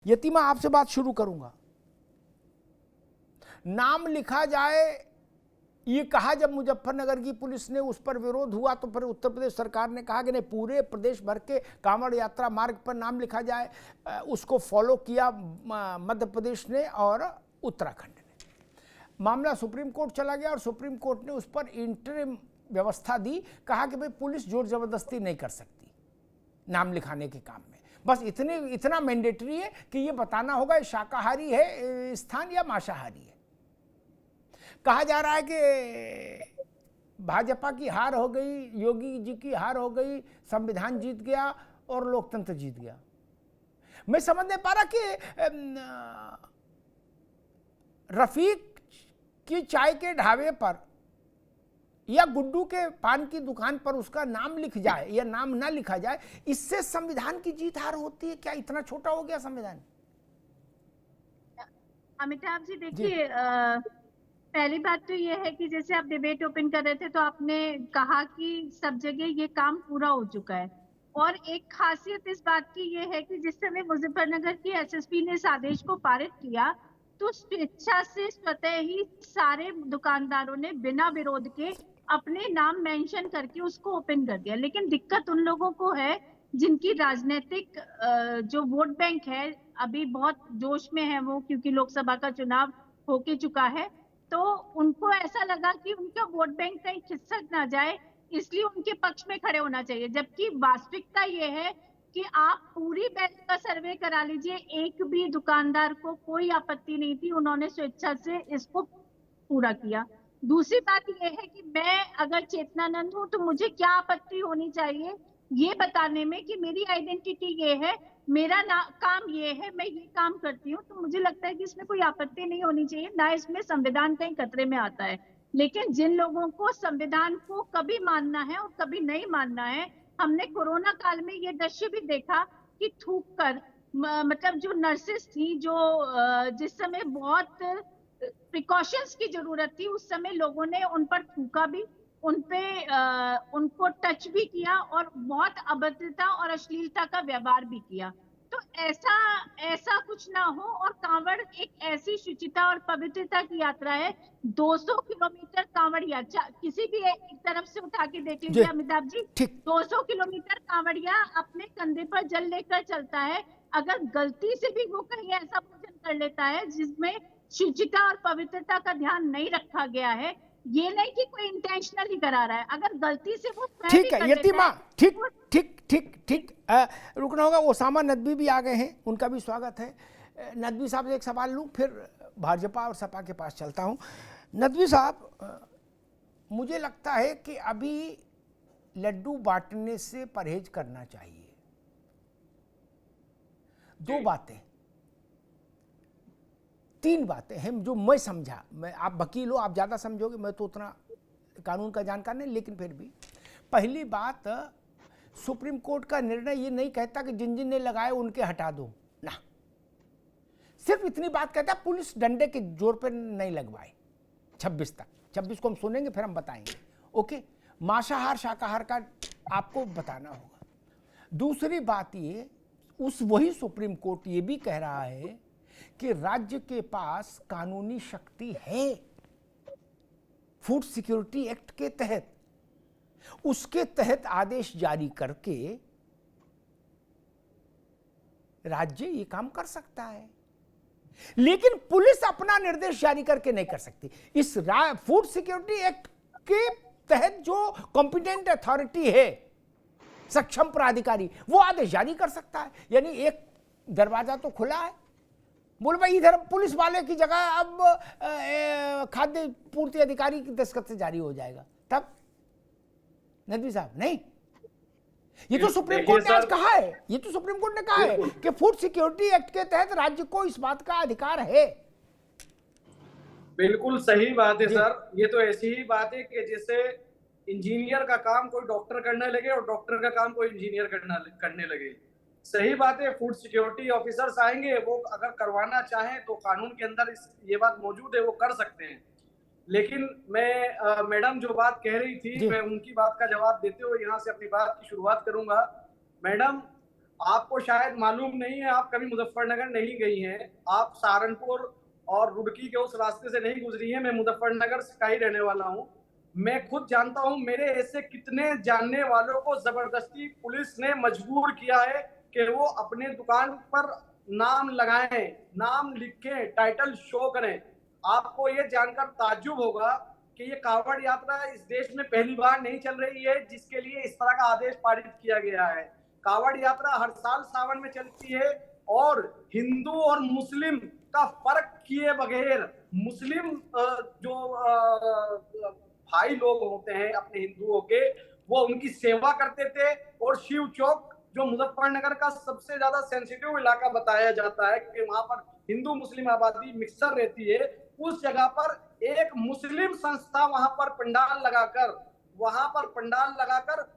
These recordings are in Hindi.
यतीमा आपसे बात शुरू करूंगा। नाम लिखा जाए ये कहा जब मुजफ्फरनगर की पुलिस ने उस पर विरोध हुआ तो फिर उत्तर प्रदेश सरकार ने कहा कि नहीं, पूरे प्रदेश भर के कांवड़ यात्रा मार्ग पर नाम लिखा जाए। उसको फॉलो किया मध्य प्रदेश ने और उत्तराखंड ने। मामला सुप्रीम कोर्ट चला गया और सुप्रीम कोर्ट ने उस पर इंटरिम व्यवस्था दी। कहा कि भाई पुलिस जोर जबरदस्ती नहीं कर सकती नाम लिखाने के काम में, बस इतना मैंडेटरी है कि ये बताना होगा शाकाहारी है स्थान या मांसाहारी है। कहा जा रहा है कि भाजपा की हार हो गई, योगी जी की हार हो गई, संविधान जीत गया और लोकतंत्र जीत गया। मैं समझ नहीं पा रहा कि रफीक की चाय के ढाबे पर या गुड्डू के पान की दुकान पर उसका नाम लिख जाए या नाम ना लिखा जाए, इससे संविधान की जीत हार होती है क्या? इतना छोटा हो गया संविधान? अमिताभ जी देखिए, पहली बात तो ये है कि जैसे आप डिबेट ओपन कर रहे थे तो आपने कहा कि सब जगह ये काम पूरा हो चुका है, और एक खासियत इस बात की ये है कि जिस समय मुजफ्फरनगर की एसएसपी ने इस आदेश को पारित किया तो स्वेच्छा से स्वतः ही सारे दुकानदारों ने बिना विरोध के अपने नाम मेंशन करके उसको ओपन कर दिया। लेकिन दिक्कत उन लोगों को है जिनकी राजनीतिक जो वोट बैंक है अभी बहुत जोश में है वो, क्योंकि लोकसभा का चुनाव होके चुका है, तो उनको ऐसा लगा कि उनका वोट बैंक कहीं खिसक ना जाए, इसलिए उनके पक्ष में खड़े होना चाहिए। जबकि वास्तविकता ये है कि आप पूरी बैच का सर्वे करा लीजिए, एक भी दुकानदार को कोई आपत्ति नहीं थी, उन्होंने स्वेच्छा से इसको पूरा किया। दूसरी बात यह है कि मैं अगर चेतनानंद हूं तो मुझे क्या आपत्ति होनी चाहिए ये बताने में कि मेरी आइडेंटिटी ये है, मेरा काम ये है, मैं ये काम करती हूँ, तो मुझे लगता है कि इसमें कोई आपत्ति नहीं होनी चाहिए, ना इसमें संविधान कहीं खतरे में आता है। लेकिन जिन लोगों को संविधान को कभी मानना है और कभी नहीं मानना है, हमने कोरोना काल में ये दृश्य भी देखा कि थूक कर मतलब जो नर्सेस थी, जो जिस समय बहुत प्रिकॉशंस की जरूरत थी, उस समय लोगों ने उन पर थूका भी, उनको टच भी किया और बहुत अभद्रता और अश्लीलता का व्यवहार भी किया। तो ऐसा कुछ ना हो। और कांवड़ एक ऐसी शुचिता और पवित्रता की यात्रा है, 200 किलोमीटर कांवड़िया किसी भी एक तरफ से उठा के देख लीजिए अमिताभ जी, 200 किलोमीटर कांवड़िया अपने कंधे पर जल लेकर चलता है। अगर गलती से भी वो कहीं ऐसा भोजन कर लेता है जिसमें शुचिता और पवित्रता का ध्यान नहीं रखा गया है, ये नहीं कि कोई इंटेंशनली करा रहा है, अगर गलती से वो ठीक है यतीमा, ठीक ठीक ठीक ठीक रुकना होगा। ओसामा नदवी भी आ गए हैं, उनका भी स्वागत है। नदवी साहब से एक सवाल लूं, फिर भाजपा और सपा के पास चलता हूं। नदवी साहब, मुझे लगता है कि अभी लड्डू बांटने से परहेज करना चाहिए। दो बातें, तीन बातें हैं जो मैं समझा। मैं, आप वकील हो, आप ज़्यादा समझोगे, मैं तो उतना कानून का जानकार नहीं, लेकिन फिर भी पहली बात, सुप्रीम कोर्ट का निर्णय ये नहीं कहता कि जिन जिन ने लगाए उनके हटा दो ना, सिर्फ इतनी बात कहता है पुलिस डंडे के जोर पर नहीं लगवाए 26 तक। 26 को हम सुनेंगे, फिर हम बताएंगे। ओके, मांसाहार शाकाहार का आपको बताना होगा। दूसरी बात ये, वही सुप्रीम कोर्ट ये भी कह रहा है कि राज्य के पास कानूनी शक्ति है फूड सिक्योरिटी एक्ट के तहत, उसके तहत आदेश जारी करके राज्य ये काम कर सकता है। लेकिन पुलिस अपना निर्देश जारी करके नहीं कर सकती। इस फूड सिक्योरिटी एक्ट के तहत जो कॉम्पिटेंट अथॉरिटी है, सक्षम प्राधिकारी, वो आदेश जारी कर सकता है। यानी एक दरवाजा तो खुला है, बोल भाई इधर पुलिस वाले की जगह अब खाद्य पूर्ति अधिकारी की दस्तखत से जारी हो जाएगा। तब नदवी साहब नहीं, ये तो सुप्रीम कोर्ट ने आज कहा है, ये तो सुप्रीम कोर्ट ने कहा है कि फूड सिक्योरिटी एक्ट के तहत राज्य को इस बात का अधिकार है। बिल्कुल सही बात है सर। ये तो ऐसी ही बात है कि जैसे इंजीनियर का काम कोई डॉक्टर करने लगे और डॉक्टर का काम कोई इंजीनियर करने लगे। सही बात है, फूड सिक्योरिटी ऑफिसर्स आएंगे, वो अगर करवाना चाहें तो कानून के अंदर ये बात मौजूद है, वो कर सकते हैं। लेकिन मैं मैडम जो बात कह रही थी, मैं उनकी बात का जवाब देते हुए यहाँ से अपनी बात की शुरुआत करूंगा। मैडम, आपको शायद मालूम नहीं है, आप कभी मुजफ्फरनगर नहीं गई हैं, आप सहारनपुर और रुड़की के उस रास्ते से नहीं गुजरी है। मैं मुजफ्फरनगर का ही रहने वाला हूँ, मैं खुद जानता हूँ। मेरे ऐसे कितने जानने वालों को जबरदस्ती पुलिस ने मजबूर किया है कि वो अपने दुकान पर नाम लगाएं, नाम लिखें, टाइटल शो करें। आपको ये जानकर ताज्जुब होगा कि ये कांवड़ यात्रा इस देश में पहली बार नहीं चल रही है जिसके लिए इस तरह का आदेश पारित किया गया है। कांवड़ यात्रा हर साल सावन में चलती है और हिंदू और मुस्लिम का फर्क किए बगैर, मुस्लिम जो भाई लोग होते हैं अपने हिंदुओं के, वो उनकी सेवा करते थे। और शिव चौक जो मुजफ्फरनगर का सबसे ज्यादा सेंसिटिव इलाका बताया जाता है कि वहां पर हिंदू मुस्लिम आबादी मिक्सर रहती है, उस जगह पर एक मुस्लिम संस्था वहां पर पंडाल लगाकर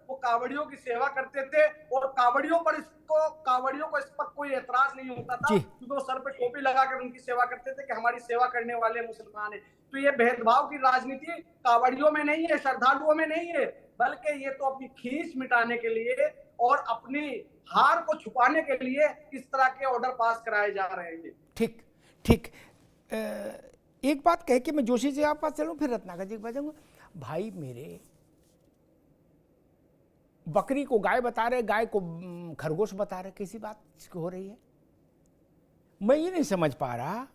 वो कावड़ियों की सेवा करते थे। और कावड़ियों को इस पर कोई एतराज नहीं होता था, क्योंकि वो सर पे टोपी लगाकर उनकी सेवा करते थे कि हमारी सेवा करने वाले मुसलमान हैं। तो ये भेदभाव की राजनीति कावड़ियों में नहीं है, श्रद्धालुओं में नहीं है, बल्कि ये तो अपनी खींच मिटाने के लिए और अपनी हार को छुपाने के लिए इस तरह के ऑर्डर पास कराए जा रहे हैं। ठीक ठीक। एक बात कह के मैं जोशी जी आप पास चलूं, फिर रत्नाकर जी के पास जाऊंगा। भाई मेरे, बकरी को गाय बता रहे, गाय को खरगोश बता रहे, कैसी बात हो रही है? मैं ये नहीं समझ पा रहा।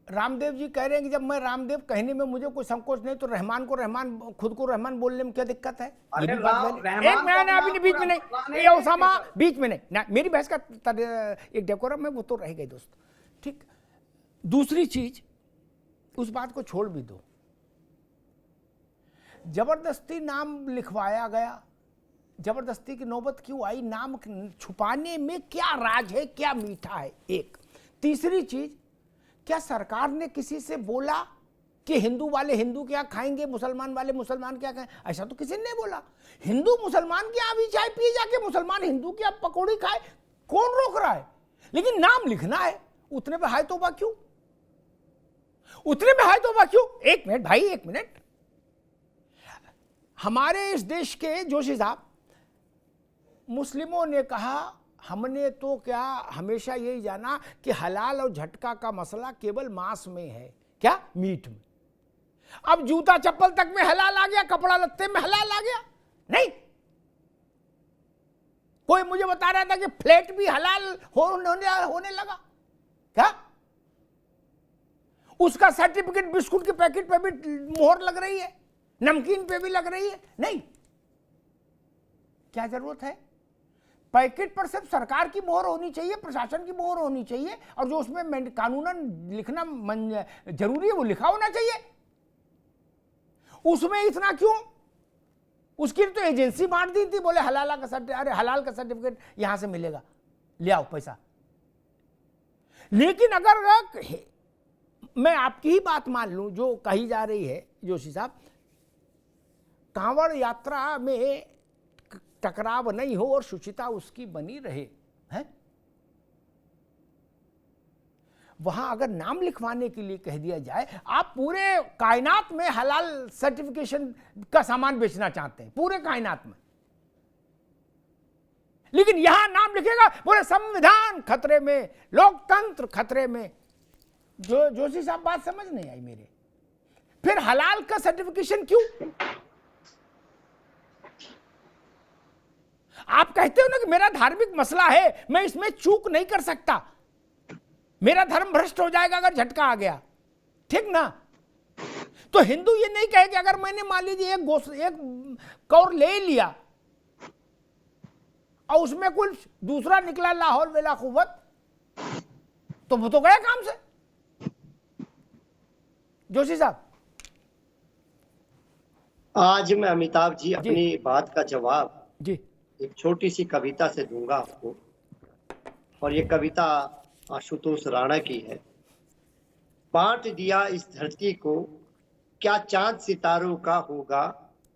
रामदेव जी कह रहे हैं कि जब मैं रामदेव कहने में मुझे कोई संकोच नहीं, तो रहमान को रहमान, खुद को रहमान बोलने में क्या दिक्कत है? एक मिनट, अभी बीच में नहीं, ये ओसामा बीच में नहीं ना, मेरी बहस का एक डेकोरम है, वो तो रह गई दोस्त। ठीक। दूसरी चीज, उस बात को छोड़ भी दो, जबरदस्ती नाम लिखवाया गया, जबरदस्ती की नौबत क्यों आई? नाम छुपाने में क्या राज है, क्या मीठा है? एक। तीसरी चीज, क्या सरकार ने किसी से बोला कि हिंदू वाले हिंदू क्या खाएंगे, मुसलमान वाले मुसलमान क्या खाएं? ऐसा तो किसी ने नहीं बोला। हिंदू मुसलमान की भी चाय पिए जाके, मुसलमान हिंदू की आप पकौड़ी खाए, कौन रोक रहा है? लेकिन नाम लिखना है, उतने पे हाय तौबा क्यों? उतने पे हाय तौबा क्यों? एक मिनट भाई, एक मिनट। हमारे इस देश के जोशी साहब, मुस्लिमों ने कहा, हमने तो क्या हमेशा यही जाना कि हलाल और झटका का मसला केवल मांस में है, क्या मीट में। अब जूता चप्पल तक में हलाल आ गया, कपड़ा लत्ते में हलाल आ गया? नहीं। कोई मुझे बता रहा था कि फ्लैट भी हलाल होने लगा, क्या? उसका सर्टिफिकेट बिस्कुट के पैकेट पे भी मोहर लग रही है, नमकीन पे भी लग रही है। नहीं, क्या जरूरत है? पैकेट पर सिर्फ सरकार की मोहर होनी चाहिए, प्रशासन की मोहर होनी चाहिए, और जो उसमें कानूनन लिखना जरूरी है वो लिखा होना चाहिए। उसमें इतना क्यों? उसकी तो एजेंसी बांट दी थी, बोले हलाल का सर्टिफिकेट यहां से मिलेगा, ले आओ पैसा। लेकिन अगर मैं आपकी ही बात मान लूं जो कही जा रही है जोशी साहब, कांवड़ यात्रा में टकराव नहीं हो और शुचिता उसकी बनी रहे, है? वहां अगर नाम लिखवाने के लिए कह दिया जाए, आप पूरे कायनात में हलाल सर्टिफिकेशन का सामान बेचना चाहते हैं, पूरे कायनात में, लेकिन यहां नाम लिखेगा, पूरे संविधान खतरे में, लोकतंत्र खतरे में। जोशी साहब बात समझ नहीं आई मेरे। फिर हलाल का सर्टिफिकेशन क्यों? आप कहते हो ना कि मेरा धार्मिक मसला है, मैं इसमें चूक नहीं कर सकता, मेरा धर्म भ्रष्ट हो जाएगा अगर झटका आ गया, ठीक ना? तो हिंदू ये नहीं कहे कि अगर मैंने मान लीजिए एक कौर ले लिया और उसमें कुछ दूसरा निकला लाहौल वेला कुव्वत, तो वो तो गया काम से। जोशी साहब, आज मैं अमिताभ जी अपनी बात का जवाब जी एक छोटी सी कविता से दूंगा आपको, और ये कविता आशुतोष राणा की है। बांट दिया इस धरती को, क्या चांद सितारों का होगा,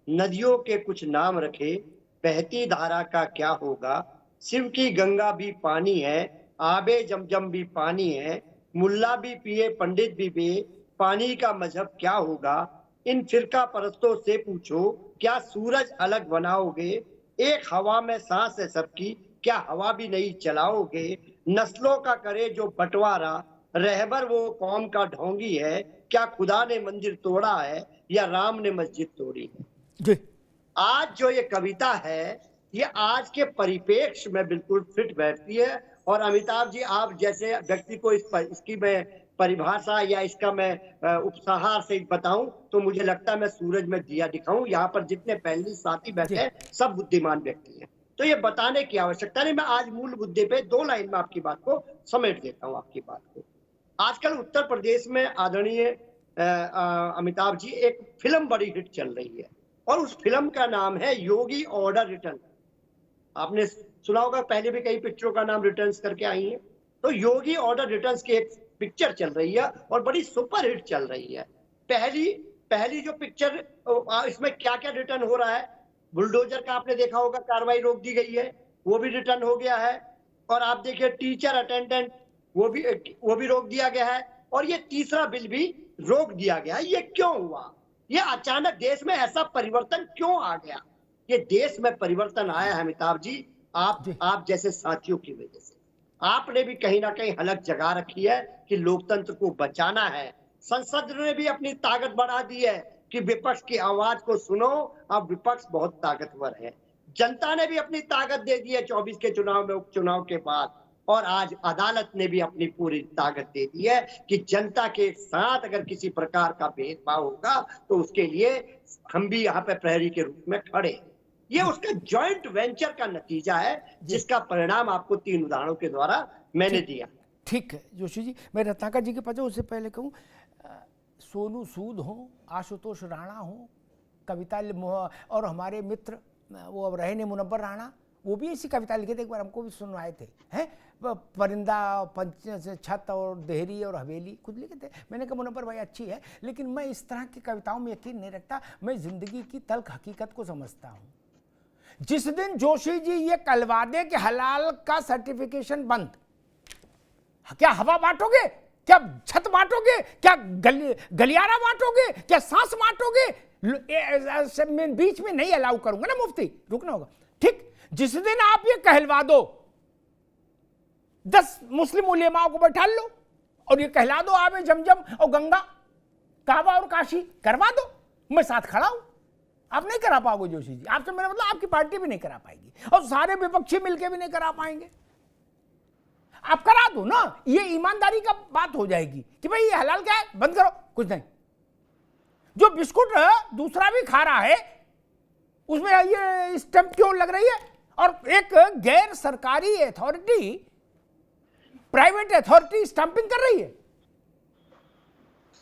नदियों के कुछ नाम रखे, बहती धारा का क्या होगा, शिव की गंगा भी पानी है, आबे जमजम भी पानी है, मुल्ला भी पिए पंडित भी पिए, पानी का मजहब क्या होगा, इन फिरका परस्तों से पूछो, क्या सूरज अलग बनाओगे, एक हवा में सांस है सबकी, क्या हवा भी नहीं चलाओगे? नस्लों का करे जो बंटवारा, रहबर वो कौम का ढोंगी है। क्या खुदा ने मंदिर तोड़ा है या राम ने मस्जिद तोड़ी है? जी आज जो ये कविता है, ये आज के परिप्रेक्ष्य में बिल्कुल फिट बैठती है। और अमिताभ जी, आप जैसे व्यक्ति को इसकी मैं परिभाषा या इसका मैं उपसंहार से बताऊं तो मुझे लगता है मैं सूरज में दिया दिखाऊं। यहाँ पर जितने पैनलिस्ट साथी बैठे हैं सब बुद्धिमान व्यक्ति हैं, तो ये बताने की आवश्यकता नहीं। मैं आज मूल मुद्दे पे 2 लाइन में आपकी बात को समेट देता हूँ। आपकी बात को, आजकल उत्तर प्रदेश में आदरणीय अमिताभ जी, एक फिल्म बड़ी हिट चल रही है और उस फिल्म का नाम है योगी ऑर्डर रिटर्न। आपने सुना होगा, पहले भी कई पिक्चरों का नाम रिटर्न्स करके आई है। तो योगी ऑर्डर रिटर्न्स की एक पिक्चर चल रही है और बड़ी सुपर हिट चल रही है। पहली जो पिक्चर, इसमें क्या क्या रिटर्न हो रहा है? बुलडोजर का आपने देखा होगा, कार्रवाई रोक दी गई है, वो भी रिटर्न हो गया है। और आप देखिए टीचर अटेंडेंट, वो भी रोक दिया गया है। और ये तीसरा बिल भी रोक दिया गया है। ये क्यों हुआ? ये अचानक देश में ऐसा परिवर्तन क्यों आ गया? ये देश में परिवर्तन आया है अमिताभ जी, आप जैसे साथियों की वजह से। आपने भी कहीं ना कहीं हलक जगा रखी है कि लोकतंत्र को बचाना है। संसद ने भी अपनी ताकत बढ़ा दी है कि विपक्ष की आवाज को सुनो, अब विपक्ष बहुत ताकतवर है। जनता ने भी अपनी ताकत दे दी है 24 के चुनाव में, उपचुनाव के बाद। और आज अदालत ने भी अपनी पूरी ताकत दे दी है कि जनता के साथ अगर किसी प्रकार का भेदभाव होगा तो उसके लिए हम भी यहाँ पे प्रहरी के रूप में खड़े हैं। ये उसका जॉइंट वेंचर का नतीजा है, जिसका परिणाम आपको 3 उदाहरणों के द्वारा मैंने दिया। ठीक है जोशी जी, मैं रत्नाकर जी के पास उससे पहले कहूँ, सोनू सूद हो, आशुतोष राणा हो, कविता और हमारे मित्र वो अब रहे ने मुनव्वर राणा, वो भी ऐसी कविता लिखे थे, एक बार हमको भी सुनवाए थे। हैं परिंदा, छत और देहरी और हवेली खुद लिखे थे। मैंने कहा मुनव्वर भाई अच्छी है, लेकिन मैं इस तरह की कविताओं में यकीन नहीं रखता। मैं जिंदगी की तल्ख हकीकत को समझता हूँ। जिस दिन जोशी जी ये कहलवा दे कि हलाल का सर्टिफिकेशन बंद, क्या हवा बांटोगे? क्या छत बांटोगे? क्या गलियारा बांटोगे? क्या सांस बांटोगे? बीच में नहीं अलाउ करूंगा ना मुफ्ती, रुकना होगा। ठीक, जिस दिन आप ये कहलवा दो, 10 मुस्लिम उलेमाओं को बैठा लो और ये कहला दो आबे जमजम और गंगा, काबा और काशी करवा दो, मैं साथ खड़ा हूं। आप नहीं करा पाओगे जोशी जी, आपसे मेरा मतलब आपकी पार्टी भी नहीं करा पाएगी और सारे विपक्षी मिलकर भी नहीं करा पाएंगे। आप करा दो ना, ये ईमानदारी का बात हो जाएगी कि भाई ये हलाल क्या है, बंद करो। कुछ नहीं, जो बिस्कुट दूसरा भी खा रहा है उसमें ये स्टैंप क्यों लग रही है? और एक गैर सरकारी अथॉरिटी, प्राइवेट अथॉरिटी स्टैंपिंग कर रही है।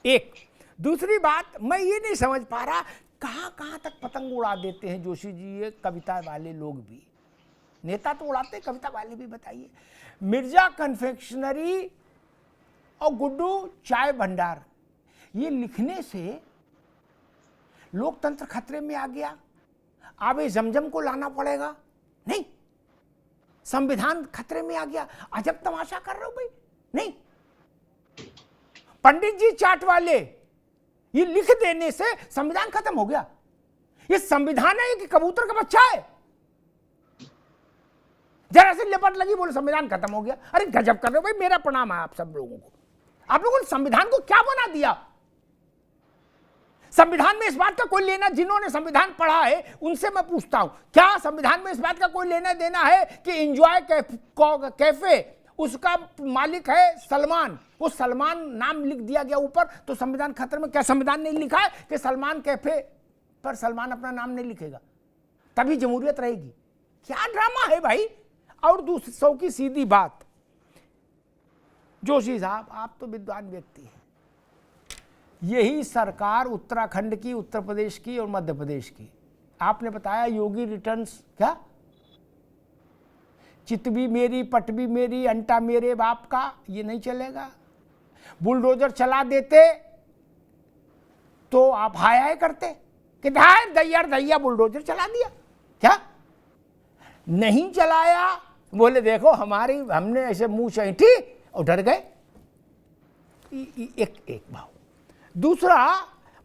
एक दूसरी बात, मैं ये नहीं समझ पा रहा कहां तक पतंग उड़ा देते हैं जोशी जी ये कविता वाले लोग भी। नेता तो उड़ाते, कविता वाले भी बताइए। मिर्जा कन्फेक्शनरी और गुड्डू चाय भंडार, ये लिखने से लोकतंत्र खतरे में आ गया, आबे जमजम को लाना पड़ेगा? नहीं, संविधान खतरे में आ गया। अजब तमाशा कर रहे हो भाई। नहीं, पंडित जी चाट वाले, ये लिख देने से संविधान खत्म हो गया? ये संविधान है कि कबूतर का बच्चा है? जरा से लिपट लगी, बोले संविधान खत्म हो गया। अरे गजब कर रहे हो भाई, मेरा प्रणाम है आप सब लोगों को। आप लोगों ने संविधान को क्या बना दिया? संविधान में इस बात का कोई लेना, जिन्होंने संविधान पढ़ा है उनसे मैं पूछता हूं, क्या संविधान में इस बात का कोई लेना देना है कि एंजॉय कैफे उसका मालिक है सलमान, वो सलमान नाम लिख दिया गया ऊपर तो संविधान खतरे में? क्या संविधान ने लिखा है कि सलमान कैफे पर सलमान अपना नाम नहीं लिखेगा तभी जमहूरियत रहेगी? क्या ड्रामा है भाई। और दूसरों की सीधी बात, जोशी साहब आप तो विद्वान व्यक्ति हैं, यही सरकार उत्तराखंड की, उत्तर प्रदेश की और मध्य प्रदेश की, आपने बताया योगी रिटर्न्स, क्या चित भी मेरी, पट भी मेरी, अंटा मेरे बाप का, ये नहीं चलेगा। बुलडोजर चला देते तो आप हाय हाय करते कि दैया बुलडोजर चला दिया। क्या नहीं चलाया, बोले देखो हमने ऐसे मुंह चैठी और डर गए। एक भाव। दूसरा,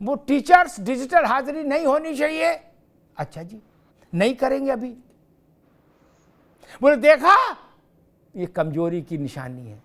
वो टीचर्स डिजिटल हाजिरी नहीं होनी चाहिए। अच्छा जी, नहीं करेंगे अभी, बोले देखा, ये कमजोरी की निशानी है।